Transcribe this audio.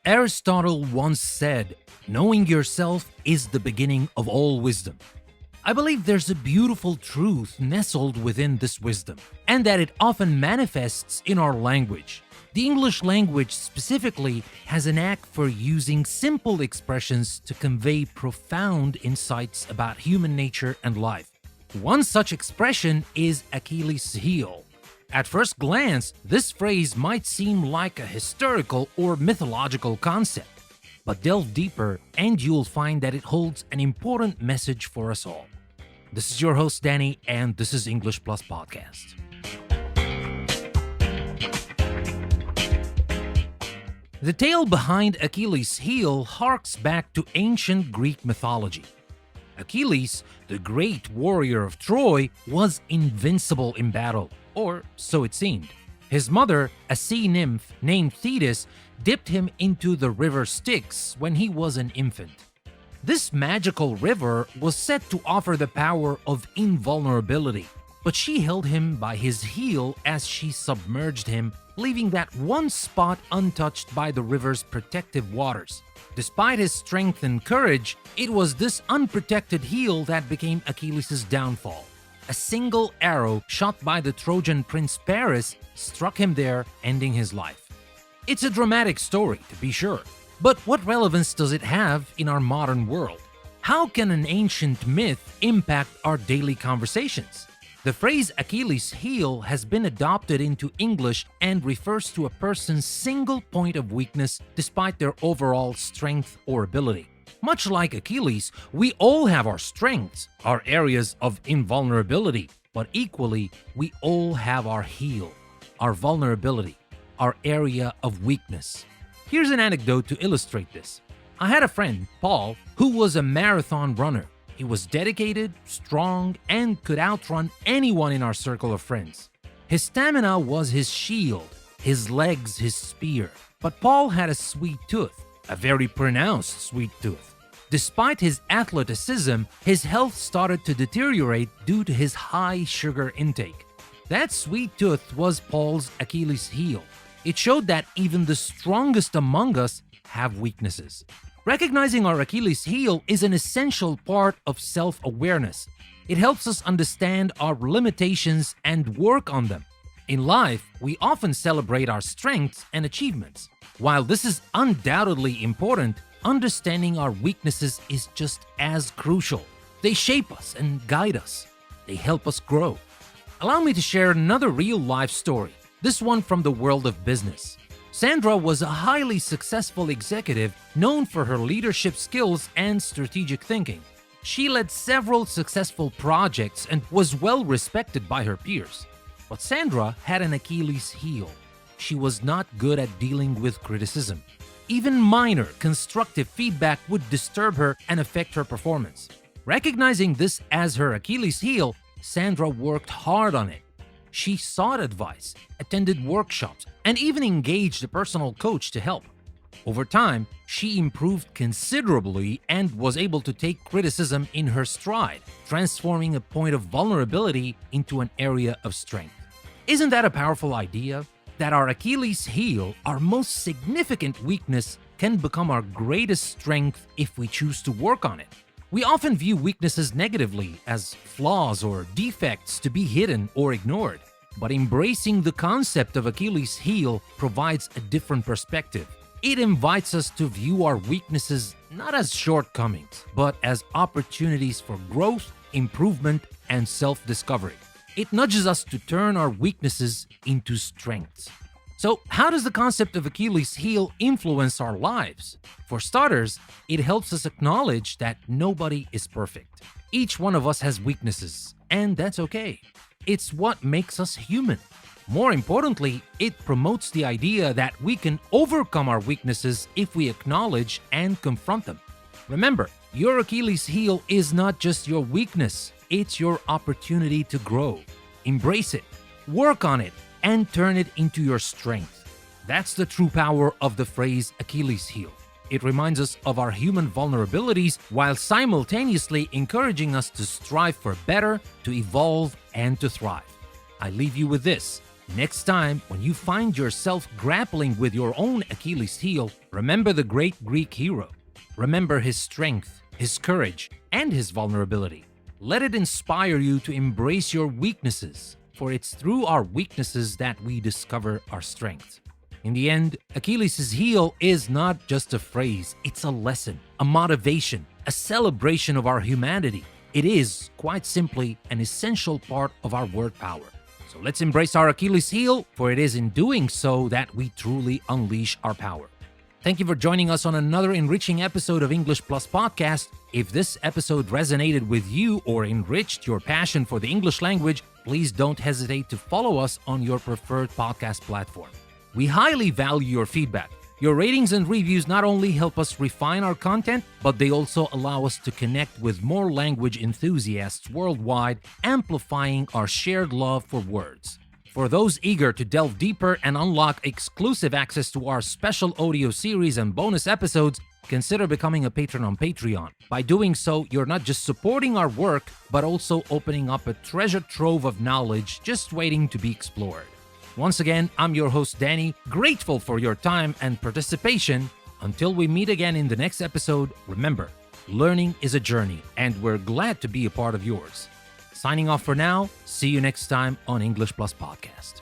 Aristotle once said, "Knowing yourself is the beginning of all wisdom." I believe there's a beautiful truth nestled within this wisdom, and that it often manifests in our language. The English language specifically has a knack for using simple expressions to convey profound insights about human nature and life. One such expression is Achilles' heel. At first glance, this phrase might seem like a historical or mythological concept, but delve deeper and you'll find that it holds an important message for us all. This is your host, Danny, and this is English Plus Podcast. The tale behind Achilles' heel harks back to ancient Greek mythology. Achilles, the great warrior of Troy, was invincible in battle, or so it seemed. His mother, a sea nymph named Thetis, dipped him into the river Styx when he was an infant. This magical river was said to offer the power of invulnerability, but she held him by his heel as she submerged him, leaving that one spot untouched by the river's protective waters. Despite his strength and courage, it was this unprotected heel that became Achilles' downfall. A single arrow shot by the Trojan prince Paris struck him there, ending his life. It's a dramatic story, to be sure, but what relevance does it have in our modern world? How can an ancient myth impact our daily conversations? The phrase Achilles' heel has been adopted into English and refers to a person's single point of weakness despite their overall strength or ability. Much like Achilles, we all have our strengths, our areas of invulnerability, but equally, we all have our heel, our vulnerability, our area of weakness. Here's an anecdote to illustrate this. I had a friend, Paul, who was a marathon runner. He was dedicated, strong, and could outrun anyone in our circle of friends. His stamina was his shield, his legs his spear. But Paul had a sweet tooth, a very pronounced sweet tooth. Despite his athleticism, his health started to deteriorate due to his high sugar intake. That sweet tooth was Paul's Achilles' heel. It showed that even the strongest among us have weaknesses. Recognizing our Achilles' heel is an essential part of self-awareness. It helps us understand our limitations and work on them. In life, we often celebrate our strengths and achievements. While this is undoubtedly important, understanding our weaknesses is just as crucial. They shape us and guide us. They help us grow. Allow me to share another real-life story, this one from the world of business. Sandra was a highly successful executive known for her leadership skills and strategic thinking. She led several successful projects and was well respected by her peers. But Sandra had an Achilles' heel. She was not good at dealing with criticism. Even minor constructive feedback would disturb her and affect her performance. Recognizing this as her Achilles' heel, Sandra worked hard on it. She sought advice, attended workshops, and even engaged a personal coach to help. Over time, she improved considerably and was able to take criticism in her stride, transforming a point of vulnerability into an area of strength. Isn't that a powerful idea? That our Achilles' heel, our most significant weakness, can become our greatest strength if we choose to work on it. We often view weaknesses negatively as flaws or defects to be hidden or ignored. But embracing the concept of Achilles' heel provides a different perspective. It invites us to view our weaknesses not as shortcomings, but as opportunities for growth, improvement, and self-discovery. It nudges us to turn our weaknesses into strengths. So, how does the concept of Achilles' heel influence our lives? For starters, it helps us acknowledge that nobody is perfect. Each one of us has weaknesses, and that's okay. It's what makes us human. More importantly, it promotes the idea that we can overcome our weaknesses if we acknowledge and confront them. Remember, your Achilles' heel is not just your weakness, it's your opportunity to grow. Embrace it, work on it, and turn it into your strength. That's the true power of the phrase Achilles' heel. It reminds us of our human vulnerabilities while simultaneously encouraging us to strive for better, to evolve, and to thrive. I leave you with this. Next time, when you find yourself grappling with your own Achilles heel, remember the great Greek hero. Remember his strength, his courage, and his vulnerability. Let it inspire you to embrace your weaknesses, for it's through our weaknesses that we discover our strength. In the end, Achilles' heel is not just a phrase, it's a lesson, a motivation, a celebration of our humanity. It is, quite simply, an essential part of our word power. So let's embrace our Achilles heel, for it is in doing so that we truly unleash our power. Thank you for joining us on another enriching episode of English Plus Podcast. If this episode resonated with you or enriched your passion for the English language, please don't hesitate to follow us on your preferred podcast platform. We highly value your feedback. Your ratings and reviews not only help us refine our content, but they also allow us to connect with more language enthusiasts worldwide, amplifying our shared love for words. For those eager to delve deeper and unlock exclusive access to our special audio series and bonus episodes, consider becoming a patron on Patreon. By doing so, you're not just supporting our work, but also opening up a treasure trove of knowledge just waiting to be explored. Once again, I'm your host, Danny, grateful for your time and participation. Until we meet again in the next episode, remember, learning is a journey, and we're glad to be a part of yours. Signing off for now, see you next time on English Plus Podcast.